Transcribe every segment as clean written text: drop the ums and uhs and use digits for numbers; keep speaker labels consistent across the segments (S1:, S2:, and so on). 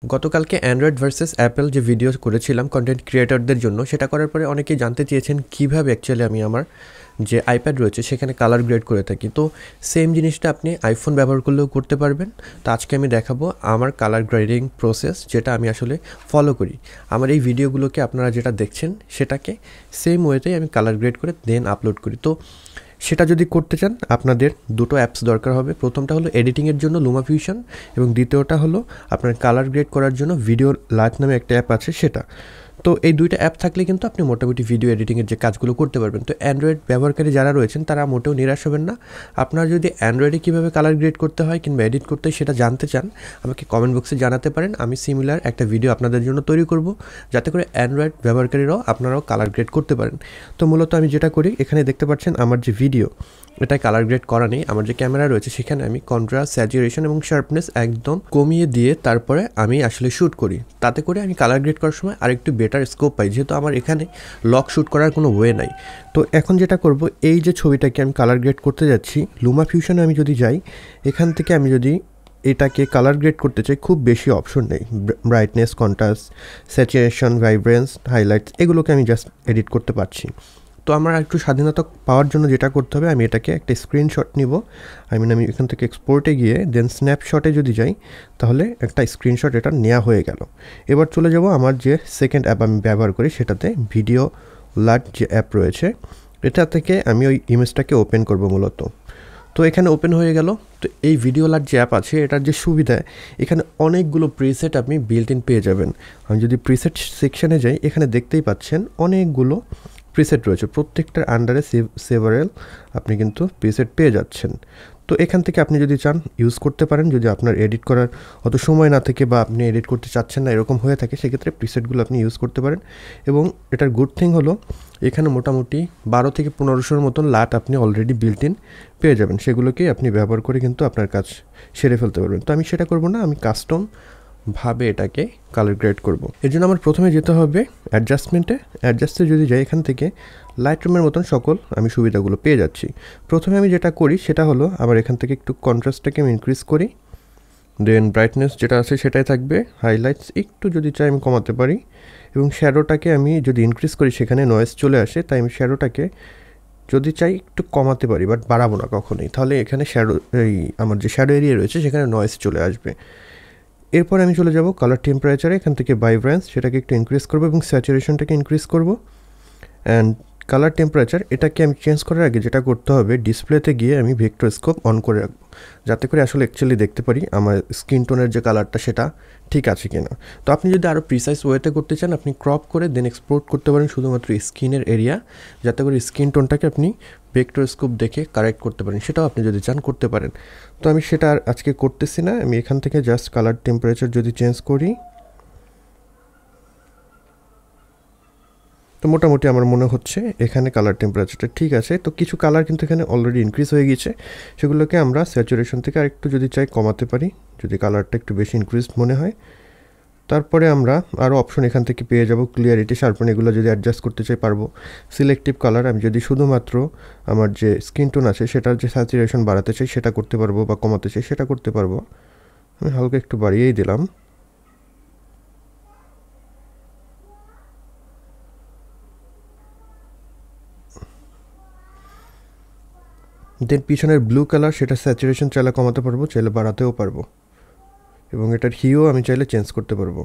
S1: গতকালকে Android versus Apple যে video করেছিলাম কন্টেন্ট ক্রিয়েটরদের জন্য, সেটা করার পরে অনেকেই জানতে চেয়েছেন কীভাবে অ্যাকচুয়ালি আমি আমার যে আইপ্যাড রয়েছে সেখানে কালার গ্রেড করে থাকি। তো সেম জিনিসটা আপনি আইফোন ব্যবহার করলেও করতে পারবেন। তো আজকে আমি দেখাবো আমার কালার গ্রেডিং প্রসেস, যেটা আমি আসলে ফলো করি। আমার এই ভিডিওগুলোকে আপনারা যেটা দেখছেন সেটাকে সেম ওয়েতেই আমি কালার গ্রেড করে দেন আপলোড করি। তো সেটা যদি করতে চান আপনাদের দুটো অ্যাপস দরকার হবে। প্রথমটা হলো এডিটিংয়ের জন্য লুমাফিউশন, এবং দ্বিতীয়টা হলো আপনার কালার গ্রেড করার জন্য ভিডিও লাইট নামে একটা অ্যাপ আছে সেটা। তো এই দুইটা অ্যাপ থাকলে কিন্তু আপনি মোটামুটি ভিডিও এডিটিংয়ের যে কাজগুলো করতে পারবেন। তো অ্যান্ড্রয়েড ব্যবহারকারী যারা রয়েছেন তারা মোটেও নিরাশ হবেন না। আপনারা যদি অ্যান্ড্রয়েডে কীভাবে কালার গ্রেড করতে হয় কিংবা এডিট করতে হয় সেটা জানতে চান, আমাকে কমেন্ট বক্সে জানাতে পারেন। আমি সিমিলার একটা ভিডিও আপনাদের জন্য তৈরি করব, যাতে করে অ্যান্ড্রয়েড ব্যবহারকারীরাও আপনারাও কালার গ্রেড করতে পারেন। তো মূলত আমি যেটা করি, এখানে দেখতে পাচ্ছেন আমার যে ভিডিও, এটা কালার গ্রেড করা নেই। আমার যে ক্যামেরা রয়েছে সেখানে আমি কন্ট্রাস্ট, স্যাচুরেশন এবং শার্পনেস একদম কমিয়ে দিয়ে তারপরে আমি আসলে শ্যুট করি। তাতে করে আমি কালার গ্রেড করার সময় আরেকটু বেটার স্কোপ পাই, যেহেতু আমার এখানে লক শ্যুট করার কোনো ওয়ে নাই। তো এখন যেটা করব, এই যে ছবিটাকে আমি কালার গ্রেড করতে যাচ্ছি, লুমা ফিউশনে আমি যদি যাই, এখান থেকে আমি যদি এটাকে কালার গ্রেড করতে চাই, খুব বেশি অপশন নেই। Brightness, contrast, saturation, vibrance, highlights, এগুলোকে আমি জাস্ট এডিট করতে পারছি। তো আমার একটু স্বাধীনতা পাওয়ার জন্য যেটা করতে হবে, আমি এটাকে একটা স্ক্রিনশট নিব। আমি এখান থেকে এক্সপোর্টে গিয়ে দেন স্ন্যাপশটে যদি যাই, তাহলে একটা স্ক্রিনশট এটা নেওয়া হয়ে গেল। এবার চলে যাব আমার যে সেকেন্ড অ্যাপ আমি ব্যবহার করি সেটাতে, ভিডিও লাট যে অ্যাপ রয়েছে, এটা থেকে আমি ওই ইমেজটাকে ওপেন করব মূলত। তো এখানে ওপেন হয়ে গেল। তো এই ভিডিও লাট যে অ্যাপ আছে, এটার যে সুবিধা, এখানে অনেকগুলো প্রিসেট আপনি বিল্ট ইন পেয়ে যাবেন। আমি যদি প্রিসেট সেকশানে যাই, এখানে দেখতেই পাচ্ছেন অনেকগুলো প্রিসেট রয়েছে, প্রত্যেকটার আন্ডারে সেভারেল আপনি কিন্তু প্রিসেট পেয়ে যাচ্ছেন। তো এখান থেকে আপনি যদি চান ইউজ করতে পারেন, যদি আপনার এডিট করার অত সময় না থাকে বা আপনি এডিট করতে চাচ্ছেন না এরকম হয়ে থাকে, সেক্ষেত্রে প্রিসেটগুলো আপনি ইউজ করতে পারেন। এবং এটার গুড থিং হলো, এখানে মোটামুটি 12 থেকে 1500 মতন লাট আপনি অলরেডি বিল্ট ইন পেয়ে যাবেন। সেগুলোকেই আপনি ব্যবহার করে কিন্তু আপনার কাজ সেরে ফেলতে পারবেন। তো আমি সেটা করব না, আমি কাস্টম ভাবে এটাকে কালার গ্রেড করব। এর জন্য আমার প্রথমে যেতে হবে অ্যাডজাস্টে যদি যাই, এখান থেকে লাইটরুমের মতন সকল আমি সুবিধাগুলো পেয়ে যাচ্ছি। প্রথমে আমি যেটা করি সেটা হলো, আবার এখান থেকে একটু কন্ট্রাস্টটাকে আমি ইনক্রিজ করি, দেন ব্রাইটনেস যেটা আছে সেটাই থাকবে, হাইলাইটস একটু যদি চাই আমি কমাতে পারি, এবং শ্যাডোটাকে আমি যদি ইনক্রিজ করি সেখানে নয়েজ চলে আসে, তাই আমি শ্যাডোটাকে যদি চাই একটু কমাতে পারি, বাট বাড়াবো না কখনোই, তাহলে এখানে শ্যাডো, এই আমার যে শ্যাডো এরিয়া রয়েছে সেখানে নয়েজ চলে আসবে। এরপর আমি চলে যাব কালার টেম্পারেচারে, এখান থেকে ভাইব্রেন্স সেটাকে একটু ইনক্রিজ করব এবং স্যাচুরেশনটাকে ইনক্রিজ করব। অ্যান্ড কালার টেম্পারেচার এটাকে আমি চেঞ্জ করার আগে যেটা করতে হবে, ডিসপ্লেতে গিয়ে আমি ভেক্টরস্কোপ অন করে রাখবো, যাতে করে আসলে অ্যাকচুয়ালি দেখতে পারি আমার স্কিন টোনের যে কালারটা সেটা ঠিক আছে কিনা। তো আপনি যদি আরও প্রিসাইজ ওয়েতে করতে চান, আপনি ক্রপ করে দেন এক্সপোর্ট করতে পারেন শুধুমাত্র স্কিনের এরিয়া, যাতে করে স্কিন টোনটাকে আপনি ভেক্টরস্কোপ দেখে কারেক্ট করতে পারেন। সেটাও আপনি যদি চান করতে পারেন। তো আমি সেটা আর আজকে করতেছি না, আমি এখান থেকে জাস্ট কালার টেম্পারেচার যদি চেঞ্জ করি, তো মোটামুটি আমার মনে হচ্ছে এখানে কালার টেম্পারেচারটা ঠিক আছে। তো কিছু কালার কিন্তু এখানে অলরেডি ইনক্রিজ হয়ে গিয়েছে, সেগুলোকে আমরা স্যাচুরেশন থেকে আরেকটু যদি চাই কমাতে পারি, যদি কালারটা একটু বেশি ইনক্রিজ মনে হয়। তারপরে আমরা আরও অপশন এখান থেকে পেয়ে যাব, ক্লিয়ারিটি, শার্পন, এগুলো যদি অ্যাডজাস্ট করতে চাই পারবো। সিলেক্টিভ কালার, আমি যদি শুধুমাত্র আমার যে স্কিন টোন আছে সেটার যে স্যাচুরেশন বাড়াতে চাই সেটা করতে পারবো, বা কমাতে চাই সেটা করতে পারবো। আমি হালকা একটু বাড়িয়েই দিলাম। দেন পিছনের ব্লু কালার, সেটা স্যাচুরেশন চাইলে কমাতে পারবো, চাইলে বাড়াতেও পারবো, এবং এটার হিও আমি চাইলে চেঞ্জ করতে পারবো।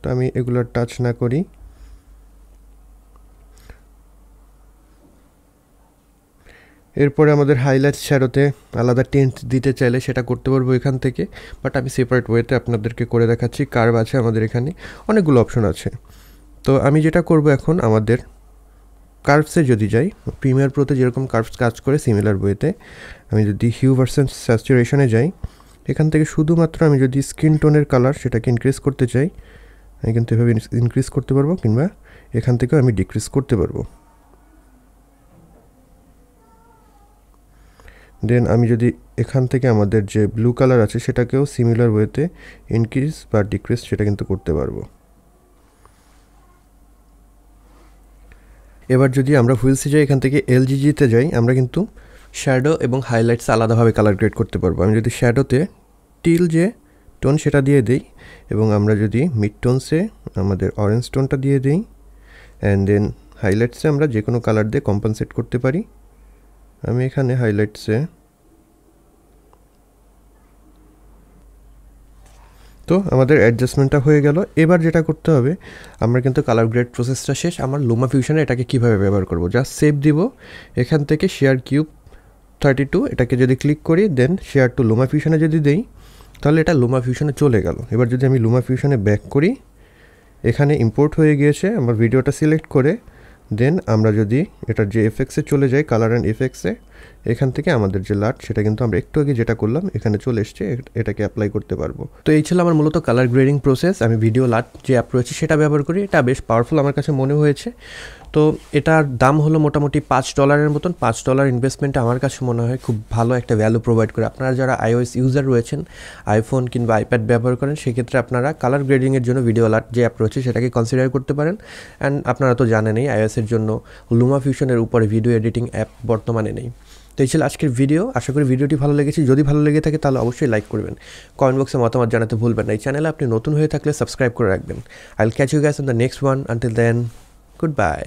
S1: তো আমি এগুলো টাচ না করি। এরপরে আমাদের হাইলাইটস, শ্যাডোতে আলাদা টেন্ট দিতে চাইলে সেটা করতে পারবো এখান থেকে, বাট আমি সেপারেট ওয়েতে আপনাদেরকে করে দেখাচ্ছি। কার্ভ আছে আমাদের এখানে, অনেকগুলো অপশন আছে। তো আমি যেটা করব এখন, আমাদের কার্ভসে যদি যাই, প্রিমিয়ার প্রোতে যেরকম কার্ভস কাজ করে সিমিলার ওয়েতে আমি যদি হিউ ভার্সেস স্যাচুরেশনে যাই, এখান থেকে শুধুমাত্র আমি যদি স্কিন টোনের কালার সেটাকে ইনক্রিজ করতে চাই, আমি কিন্তু এভাবে ইনক্রিজ করতে পারবো, কিংবা এখান থেকেও আমি ডিক্রিজ করতে পারবো। দেন আমি যদি এখান থেকে আমাদের যে ব্লু কালার আছে সেটাকেও সিমিলার ওয়েতে ইনক্রিজ বা ডিক্রিজ সেটা কিন্তু করতে পারবো। এবার যদি আমরা হুইলসে যাই, এখান থেকে এলজিজিতে যাই, আমরা কিন্তু শ্যাডো এবং হাইলাইটস আলাদাভাবে কালার গ্রেড করতে পারবো। আমি যদি শ্যাডোতে টিল যে টোন সেটা দিয়ে দিই এবং আমরা যদি মিড টোনসে আমাদের অরেঞ্জ টোনটা দিয়ে দিই অ্যান্ড দেন হাইলাইটসে আমরা যে কোনো কালার দিয়ে কম্পেনসেট করতে পারি। আমি এখানে হাইলাইটসে তো আমাদের অ্যাডজাস্টমেন্টটা হয়ে গেল। এবার যেটা করতে হবে, আমরা কিন্তু কালার গ্রেড প্রসেসটা শেষ। আমার লুমা ফিউশনে এটাকে কীভাবে ব্যবহার করব, জাস্ট সেভ দিব। এখান থেকে শেয়ার কিউব 32 এটাকে যদি ক্লিক করি, দেন শেয়ার টু লুমা ফিউশনে যদি দেই, তাহলে এটা লুমা ফিউশনে চলে গেল। এবার যদি আমি লুমা ফিউশনে ব্যাক করি, এখানে ইম্পোর্ট হয়ে গিয়েছে। আমার ভিডিওটা সিলেক্ট করে দেন আমরা যদি এটার যে এফেক্টসে চলে যাই, কালার অ্যান্ড এফেক্টসে, এখান থেকে আমাদের যে লাট সেটা কিন্তু আমরা একটু আগে যেটা করলাম এখানে চলে এসছে, এটাকে অ্যাপ্লাই করতে পারবো। তো এই ছিল আমার মূলত কালার গ্রেডিং প্রসেস। আমি ভিডিও লাট যে অ্যাপ রয়েছে সেটা ব্যবহার করি, এটা বেশ পাওয়ারফুল আমার কাছে মনে হয়েছে। তো এটার দাম হলো মোটামুটি $5 মতন। $5 ইনভেস্টমেন্ট আমার কাছে মনে হয় খুব ভালো একটা ভ্যালু প্রোভাইড করে। আপনারা যারা iOS ইউজার রয়েছেন, আইফোন কিংবা আইপ্যাড ব্যবহার করেন, সেক্ষেত্রে আপনারা কালার গ্রেডিংয়ের জন্য ভিডিও লাট যে অ্যাপ রয়েছে সেটাকে কনসিডার করতে পারেন। অ্যান্ড আপনারা তো জানেনই iOS-এর জন্য লুমা ফিউশনের উপরে ভিডিও এডিটিং অ্যাপ বর্তমানে নেই। তো এই ছিল আজকের ভিডিও। আশা করি ভিডিওটি ভালো লেগেছে। যদি ভালো লেগে থাকে তাহলে অবশ্যই লাইক করবেন, কমেন্ট বক্সে মতামত জানাতে ভুলবেন না। এই চ্যানেলে আপনি নতুন হয়ে থাকলে সাবস্ক্রাইব করে রাখবেন। I will catch you guys in the next one. Until then, good bye.